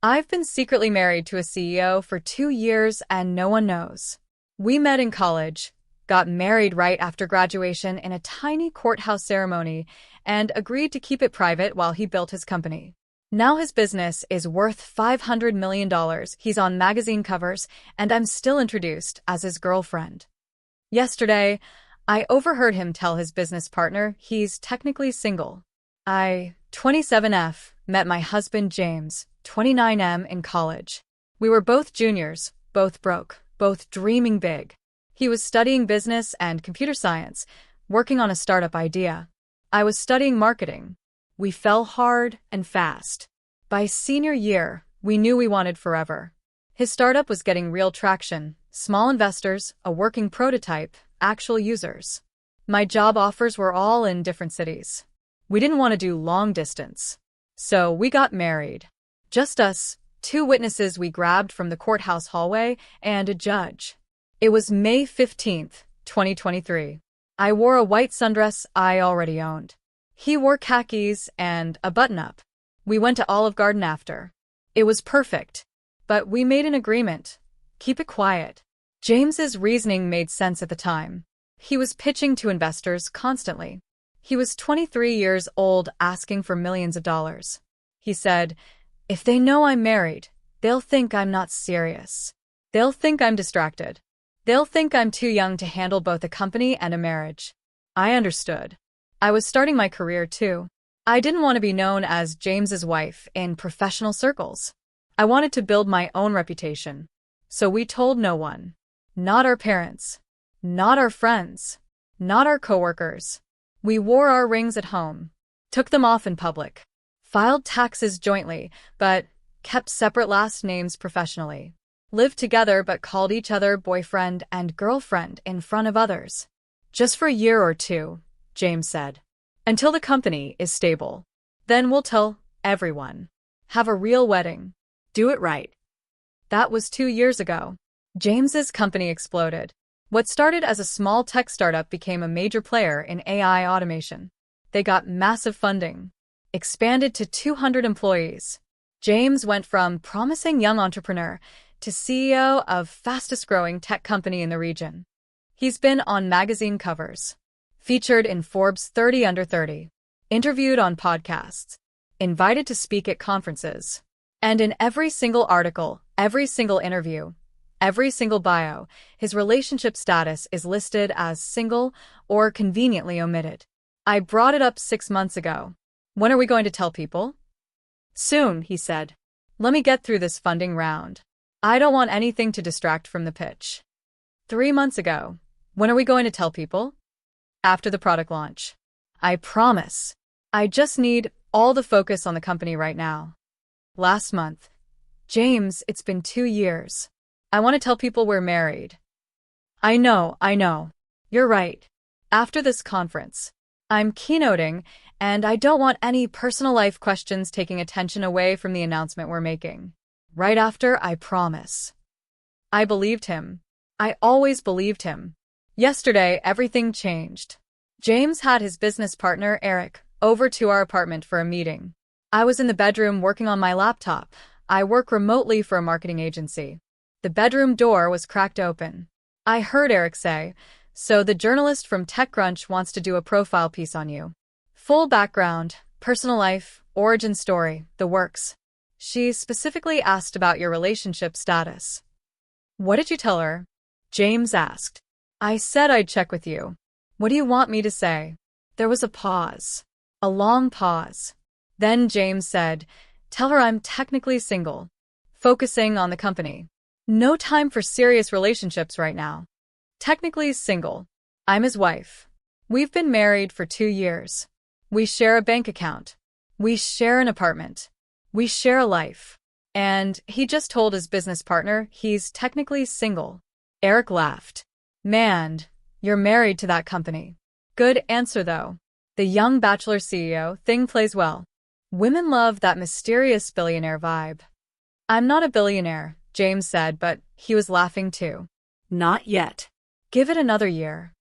I've been secretly married to a CEO for 2 years and no one knows. We met in college, got married right after graduation in a tiny courthouse ceremony, and agreed to keep it private while he built his company. Now his business is worth $500 million. He's on magazine covers, and I'm still introduced as his girlfriend. Yesterday, I overheard him tell his business partner he's technically single. 27F, met my husband James, 29M, in college. We were both juniors, both broke, both dreaming big. He was studying business and computer science, working on a startup idea. I was studying marketing. We fell hard and fast. By senior year, we knew we wanted forever. His startup was getting real traction, small investors, a working prototype, actual users. My job offers were all in different cities. We didn't want to do long distance. So we got married. Just us, two witnesses we grabbed from the courthouse hallway, and a judge. It was May 15th, 2023. I wore a white sundress I already owned. He wore khakis and a button-up. We went to Olive Garden after. It was perfect. But we made an agreement. Keep it quiet. James's reasoning made sense at the time. He was pitching to investors constantly. He was 23 years old, asking for millions of dollars. He said, "If they know I'm married, they'll think I'm not serious. They'll think I'm distracted. They'll think I'm too young to handle both a company and a marriage." I understood. I was starting my career too. I didn't want to be known as James's wife in professional circles. I wanted to build my own reputation. So we told no one. Not our parents. Not our friends. Not our coworkers. We wore our rings at home. Took them off in public. Filed taxes jointly, but kept separate last names professionally. Lived together but called each other boyfriend and girlfriend in front of others. Just for a year or two, James said. Until the company is stable. Then we'll tell everyone. Have a real wedding. Do it right. That was 2 years ago. James's company exploded. What started as a small tech startup became a major player in AI automation. They got massive funding. Expanded to 200 employees. James went from promising young entrepreneur to CEO of fastest-growing tech company in the region. He's been on magazine covers. Featured in Forbes 30 Under 30. Interviewed on podcasts. Invited to speak at conferences. And in every single article, every single interview, every single bio, his relationship status is listed as single or conveniently omitted. I brought it up 6 months ago. When are we going to tell people? Soon, he said. Let me get through this funding round. I don't want anything to distract from the pitch. 3 months ago. When are we going to tell people? After the product launch. I promise. I just need all the focus on the company right now. Last month. James, it's been 2 years. I want to tell people we're married. I know. You're right. After this conference. I'm keynoting, and I don't want any personal life questions taking attention away from the announcement we're making. Right after, I promise. I believed him. I always believed him. Yesterday, everything changed. James had his business partner, Eric, over to our apartment for a meeting. I was in the bedroom working on my laptop. I work remotely for a marketing agency. The bedroom door was cracked open. I heard Eric say, "So the journalist from TechCrunch wants to do a profile piece on you. Full background, personal life, origin story, the works." She specifically asked about your relationship status. What did you tell her? James asked. I said I'd check with you. What do you want me to say? There was a pause. A long pause. Then James said, tell her I'm technically single. Focusing on the company. No time for serious relationships right now. Technically single. I'm his wife. We've been married for 2 years. We share a bank account. We share an apartment. We share a life. And he just told his business partner he's technically single. Eric laughed. Man, you're married to that company. Good answer though. The young bachelor CEO thing plays well. Women love that mysterious billionaire vibe. I'm not a billionaire, James said, but he was laughing too. Not yet. Give it another year.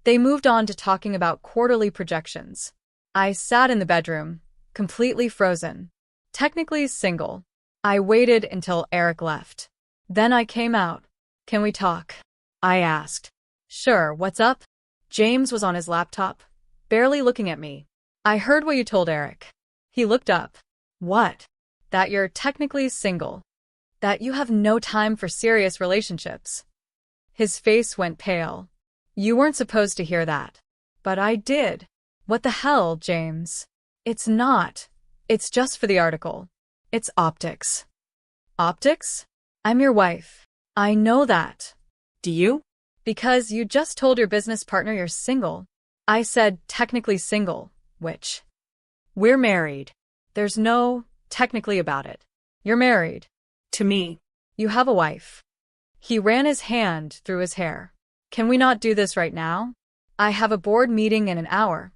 They moved on to talking about quarterly projections. I sat in the bedroom, completely frozen. Technically single. I waited until Eric left. Then I came out. Can we talk? I asked. Sure, what's up? James was on his laptop, barely looking at me. I heard what you told Eric. He looked up. What? That you're technically single. That you have no time for serious relationships. His face went pale. You weren't supposed to hear that. But I did. What the hell, James? It's not. It's just for the article. It's optics. Optics? I'm your wife. I know that. Do you? Because you just told your business partner you're single. I said technically single, which... We're married. There's no technically about it. You're married. To me. You have a wife. He ran his hand through his hair. Can we not do this right now? I have a board meeting in an hour.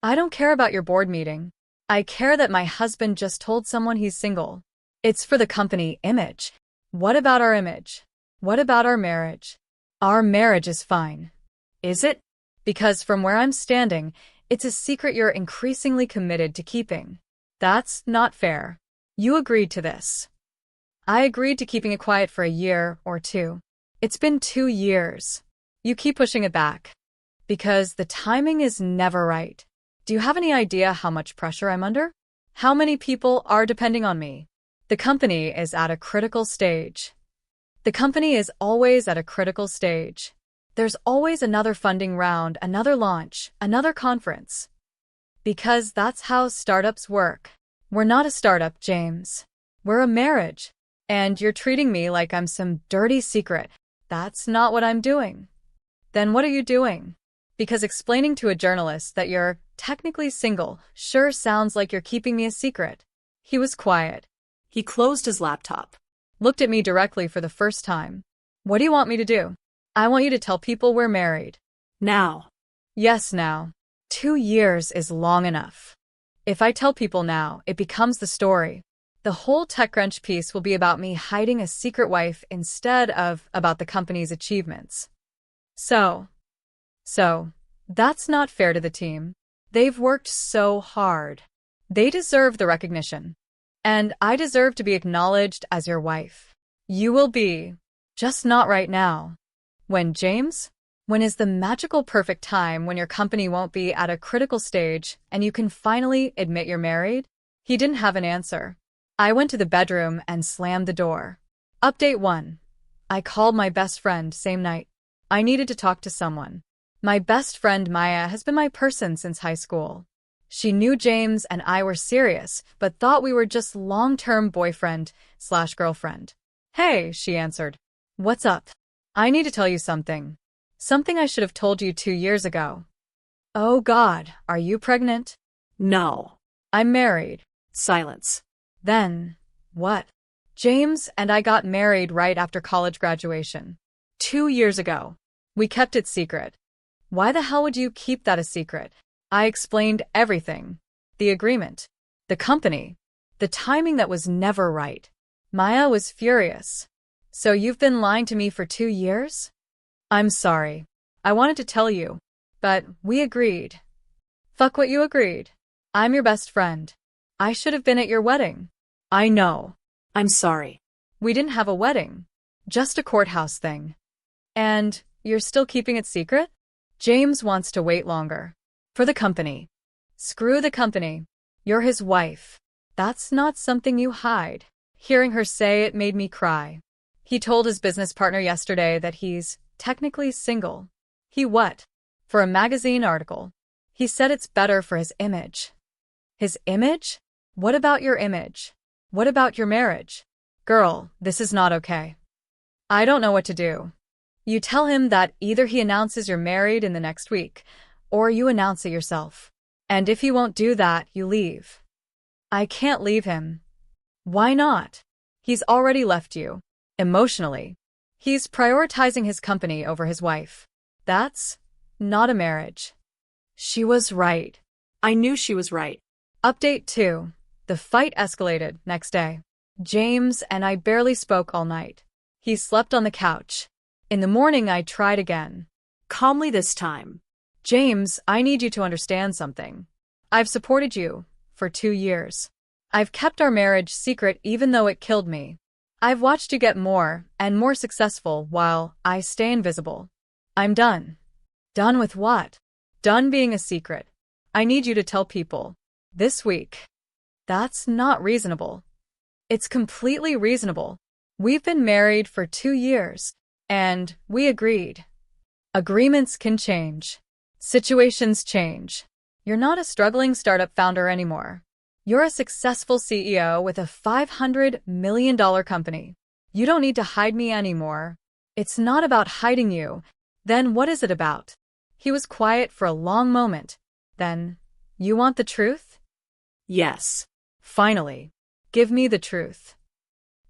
I don't care about your board meeting. I care that my husband just told someone he's single. It's for the company image. What about our image? What about our marriage? Our marriage is fine. Is it? Because from where I'm standing, it's a secret you're increasingly committed to keeping. That's not fair. You agreed to this. I agreed to keeping it quiet for a year or two. It's been 2 years. You keep pushing it back. Because the timing is never right. Do you have any idea how much pressure I'm under? How many people are depending on me? The company is at a critical stage. The company is always at a critical stage. There's always another funding round, another launch, another conference. Because that's how startups work. We're not a startup, James. We're a marriage. And you're treating me like I'm some dirty secret. That's not what I'm doing. Then what are you doing? Because explaining to a journalist that you're technically single sure sounds like you're keeping me a secret. He was quiet. He closed his laptop. Looked at me directly for the first time. What do you want me to do? I want you to tell people we're married. Now. Yes, now. 2 years is long enough. If I tell people now, it becomes the story. The whole TechCrunch piece will be about me hiding a secret wife instead of about the company's achievements. So, that's not fair to the team. They've worked so hard. They deserve the recognition. And I deserve to be acknowledged as your wife. You will be. Just not right now. When, James? When is the magical perfect time when your company won't be at a critical stage and you can finally admit you're married? He didn't have an answer. I went to the bedroom and slammed the door. Update 1. I called my best friend same night. I needed to talk to someone. My best friend Maya has been my person since high school. She knew James and I were serious, but thought we were just long-term boyfriend/girlfriend. Hey, she answered. What's up? I need to tell you something. Something I should have told you 2 years ago. Oh God, are you pregnant? No. I'm married. Silence. Then, what? James and I got married right after college graduation. 2 years ago. We kept it secret. Why the hell would you keep that a secret? I explained everything. The agreement. The company. The timing that was never right. Maya was furious. So you've been lying to me for 2 years? I'm sorry. I wanted to tell you. But we agreed. Fuck what you agreed. I'm your best friend. I should have been at your wedding. I know. I'm sorry. We didn't have a wedding. Just a courthouse thing. And you're still keeping it secret? James wants to wait longer. For the company. Screw the company. You're his wife. That's not something you hide. Hearing her say it made me cry. He told his business partner yesterday that he's technically single. He what? For a magazine article. He said it's better for his image. His image? What about your image? What about your marriage? Girl, this is not okay. I don't know what to do. You tell him that either he announces you're married in the next week, or you announce it yourself. And if he won't do that, you leave. I can't leave him. Why not? He's already left you. Emotionally. He's prioritizing his company over his wife. That's not a marriage. She was right. I knew she was right. Update 2. The fight escalated next day. James and I barely spoke all night. He slept on the couch. In the morning, I tried again. Calmly this time. James, I need you to understand something. I've supported you for 2 years. I've kept our marriage secret even though it killed me. I've watched you get more and more successful while I stay invisible. I'm done. Done with what? Done being a secret. I need you to tell people. This week. That's not reasonable. It's completely reasonable. We've been married for 2 years, and we agreed. Agreements can change. Situations change. You're not a struggling startup founder anymore. You're a successful CEO with a $500 million company. You don't need to hide me anymore. It's not about hiding you. Then what is it about? He was quiet for a long moment. Then, you want the truth? Yes. Finally. Give me the truth.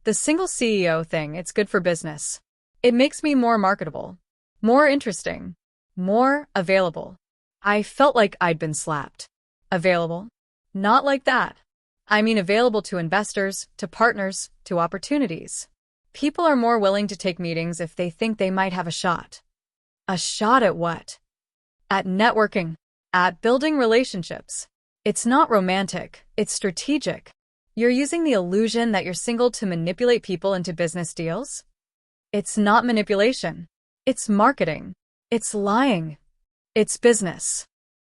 The single CEO thing, it's good for business. It makes me more marketable, more interesting, more available. I felt like I'd been slapped. Available? Not like that. I mean available to investors, to partners, to opportunities. People are more willing to take meetings if they think they might have a shot. A shot at what? At networking. At building relationships. It's not romantic, it's strategic. You're using the illusion that you're single to manipulate people into business deals? It's not manipulation. It's marketing. It's lying. It's business.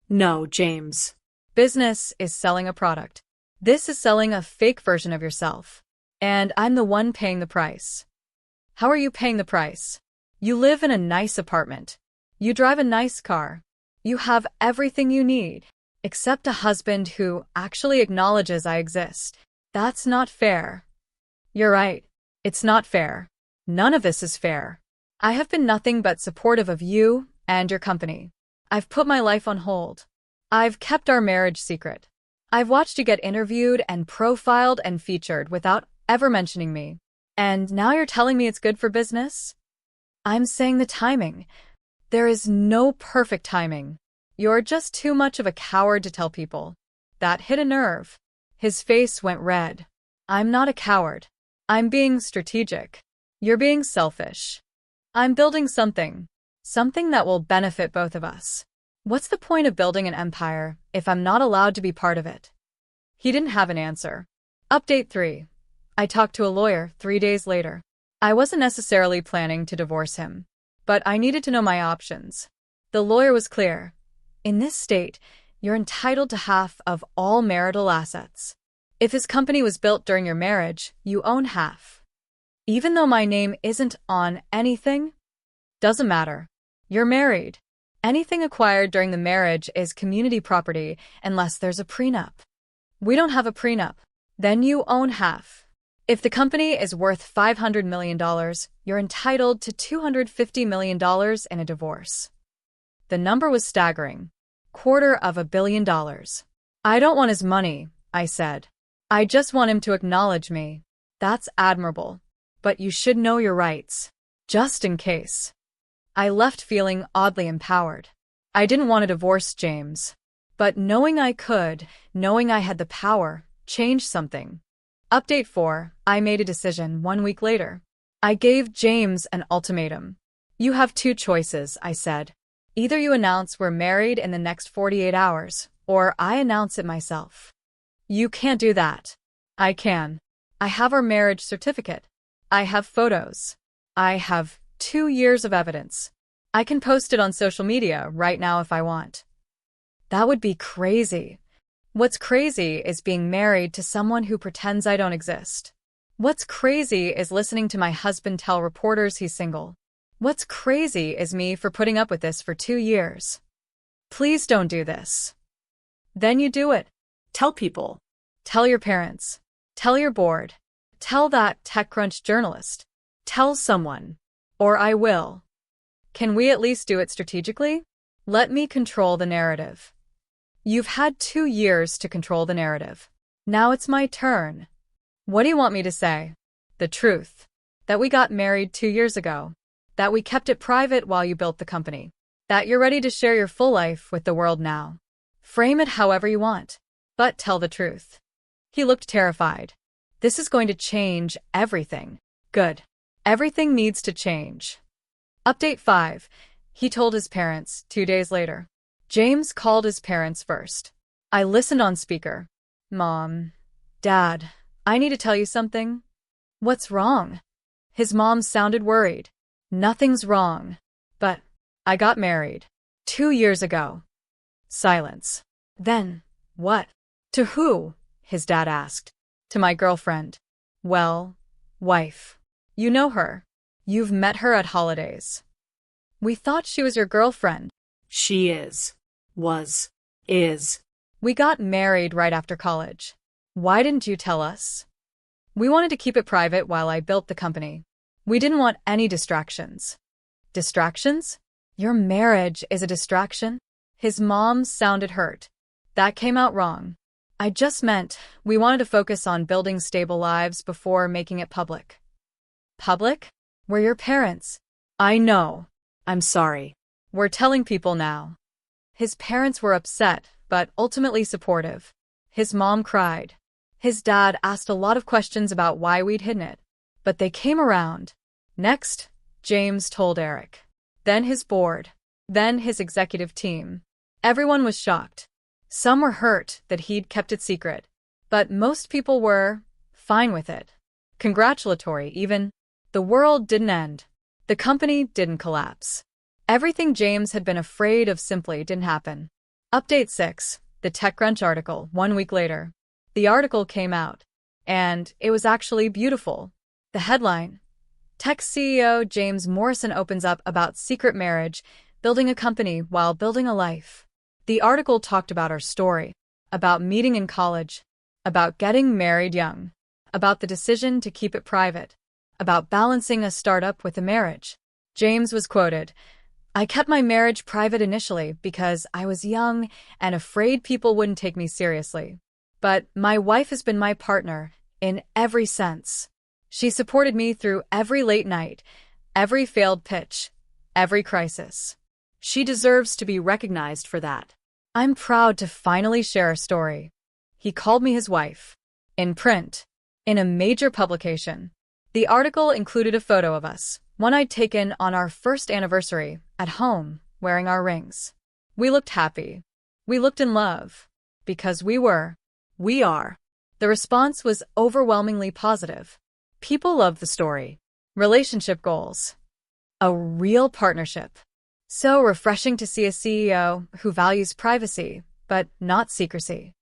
No, James. Business is selling a product. This is selling a fake version of yourself. And I'm the one paying the price. How are you paying the price? You live in a nice apartment. You drive a nice car. You have everything you need, except a husband who actually acknowledges I exist. That's not fair. You're right. It's not fair. None of this is fair. I have been nothing but supportive of you and your company. I've put my life on hold. I've kept our marriage secret. I've watched you get interviewed and profiled and featured without ever mentioning me. And now you're telling me it's good for business? I'm saying the timing. There is no perfect timing. You're just too much of a coward to tell people. That hit a nerve. His face went red. I'm not a coward. I'm being strategic. You're being selfish. I'm building something. Something that will benefit both of us. What's the point of building an empire if I'm not allowed to be part of it? He didn't have an answer. Update 3. I talked to a lawyer 3 days later. I wasn't necessarily planning to divorce him, but I needed to know my options. The lawyer was clear. In this state, you're entitled to half of all marital assets. If his company was built during your marriage, you own half. Even though my name isn't on anything, doesn't matter. You're married. Anything acquired during the marriage is community property unless there's a prenup. We don't have a prenup. Then you own half. If the company is worth $500 million, you're entitled to $250 million in a divorce. The number was staggering. $250 million. I don't want his money, I said. I just want him to acknowledge me. That's admirable. But you should know your rights. Just in case. I left feeling oddly empowered. I didn't want to divorce James. But knowing I could, knowing I had the power, changed something. Update 4. I made a decision 1 week later. I gave James an ultimatum. You have 2 choices, I said. Either you announce we're married in the next 48 hours, or I announce it myself. You can't do that. I can. I have our marriage certificate. I have photos. I have 2 years of evidence. I can post it on social media right now if I want. That would be crazy. What's crazy is being married to someone who pretends I don't exist. What's crazy is listening to my husband tell reporters he's single. What's crazy is me for putting up with this for 2 years. Please don't do this. Then you do it. Tell people. Tell your parents. Tell your board. Tell that TechCrunch journalist. Tell someone. Or I will. Can we at least do it strategically? Let me control the narrative. You've had 2 years to control the narrative. Now it's my turn. What do you want me to say? The truth. That we got married 2 years ago. That we kept it private while you built the company. That you're ready to share your full life with the world now. Frame it however you want. But tell the truth. He looked terrified. This is going to change everything. Good. Everything needs to change. Update 5. He told his parents 2 days later. James called his parents first. I listened on speaker. Mom, Dad, I need to tell you something. What's wrong? His mom sounded worried. Nothing's wrong. But I got married 2 years ago. Silence. Then, what? To who? His dad asked. To my girlfriend. Well, wife. You know her. You've met her at holidays. We thought she was your girlfriend. She is. Was. Is. We got married right after college. Why didn't you tell us? We wanted to keep it private while I built the company. We didn't want any distractions. Distractions? Your marriage is a distraction? His mom sounded hurt. That came out wrong. I just meant we wanted to focus on building stable lives before making it public. Public? We're your parents. I know. I'm sorry. We're telling people now. His parents were upset, but ultimately supportive. His mom cried. His dad asked a lot of questions about why we'd hidden it, but they came around. Next, James told Eric. Then his board. Then his executive team. Everyone was shocked. Some were hurt that he'd kept it secret, but most people were fine with it. Congratulatory, even. The world didn't end. The company didn't collapse. Everything James had been afraid of simply didn't happen. Update 6, the TechCrunch article, 1 week later. The article came out, and it was actually beautiful. The headline: Tech CEO James Morrison opens up about secret marriage, building a company while building a life. The article talked about our story, about meeting in college, about getting married young, about the decision to keep it private, about balancing a startup with a marriage. James was quoted, "I kept my marriage private initially because I was young and afraid people wouldn't take me seriously. But my wife has been my partner in every sense. She supported me through every late night, every failed pitch, every crisis. She deserves to be recognized for that. I'm proud to finally share our story." He called me his wife. In print. In a major publication. The article included a photo of us, one I'd taken on our first anniversary, at home, wearing our rings. We looked happy. We looked in love. Because we were. We are. The response was overwhelmingly positive. People loved the story. Relationship goals. A real partnership. So refreshing to see a CEO who values privacy, but not secrecy.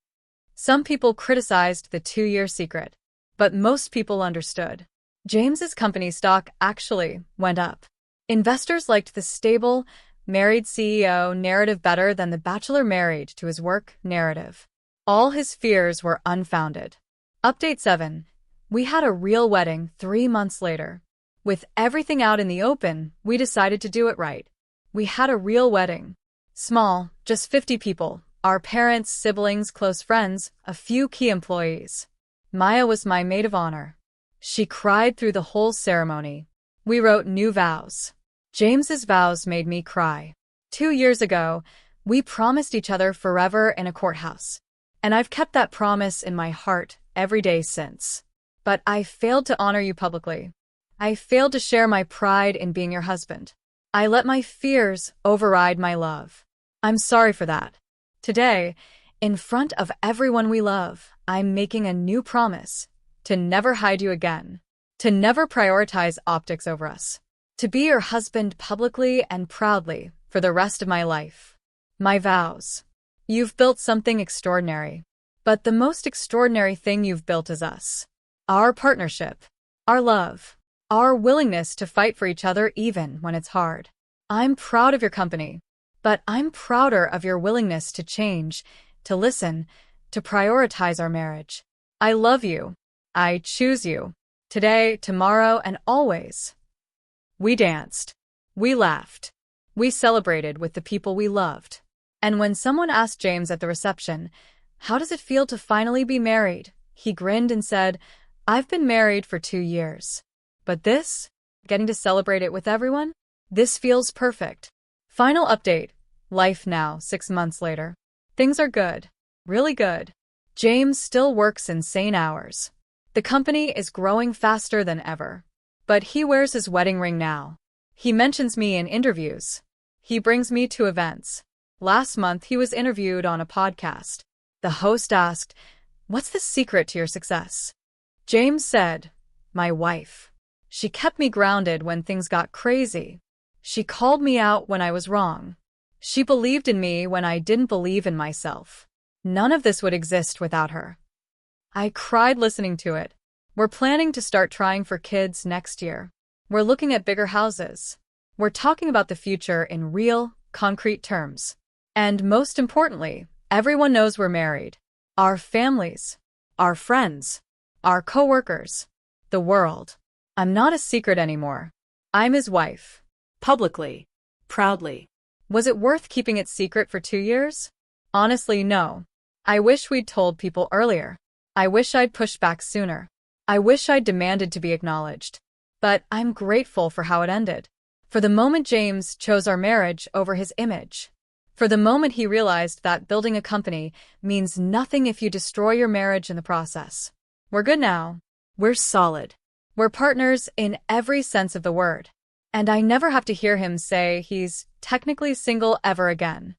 Some people criticized the 2-year secret, but most people understood. James's company stock actually went up. Investors liked the stable, married CEO narrative better than the bachelor married to his work narrative. All his fears were unfounded. Update 7. We had a real wedding 3 months later. With everything out in the open, we decided to do it right. We had a real wedding. Small, just 50 people. Our parents, siblings, close friends, a few key employees. Maya was my maid of honor. She cried through the whole ceremony. We wrote new vows. James's vows made me cry. 2 years ago, we promised each other forever in a courthouse. And I've kept that promise in my heart every day since. But I failed to honor you publicly. I failed to share my pride in being your husband. I let my fears override my love. I'm sorry for that. Today, in front of everyone we love, I'm making a new promise. To never hide you again. To never prioritize optics over us. To be your husband publicly and proudly for the rest of my life. My vows. You've built something extraordinary. But the most extraordinary thing you've built is us. Our partnership. Our love. Our willingness to fight for each other even when it's hard. I'm proud of your company. But I'm prouder of your willingness to change, to listen, to prioritize our marriage. I love you. I choose you. Today, tomorrow, and always. We danced. We laughed. We celebrated with the people we loved. And when someone asked James at the reception, "How does it feel to finally be married?" he grinned and said, "I've been married for 2 years. But this, getting to celebrate it with everyone, this feels perfect." Final update. Life now, 6 months later. Things are good. Really good. James still works insane hours. The company is growing faster than ever. But he wears his wedding ring now. He mentions me in interviews. He brings me to events. Last month he was interviewed on a podcast. The host asked, What's the secret to your success? James said, my wife. She kept me grounded when things got crazy. She called me out when I was wrong. She believed in me when I didn't believe in myself. None of this would exist without her. I cried listening to it. We're planning to start trying for kids next year. We're looking at bigger houses. We're talking about the future in real, concrete terms. And most importantly, everyone knows we're married. Our families, our friends, our coworkers, the world. I'm not a secret anymore. I'm his wife. Publicly. Proudly. Was it worth keeping it secret for 2 years? Honestly, no. I wish we'd told people earlier. I wish I'd pushed back sooner. I wish I'd demanded to be acknowledged. But I'm grateful for how it ended. For the moment James chose our marriage over his image. For the moment he realized that building a company means nothing if you destroy your marriage in the process. We're good now. We're solid. We're partners in every sense of the word. And I never have to hear him say he's technically single ever again.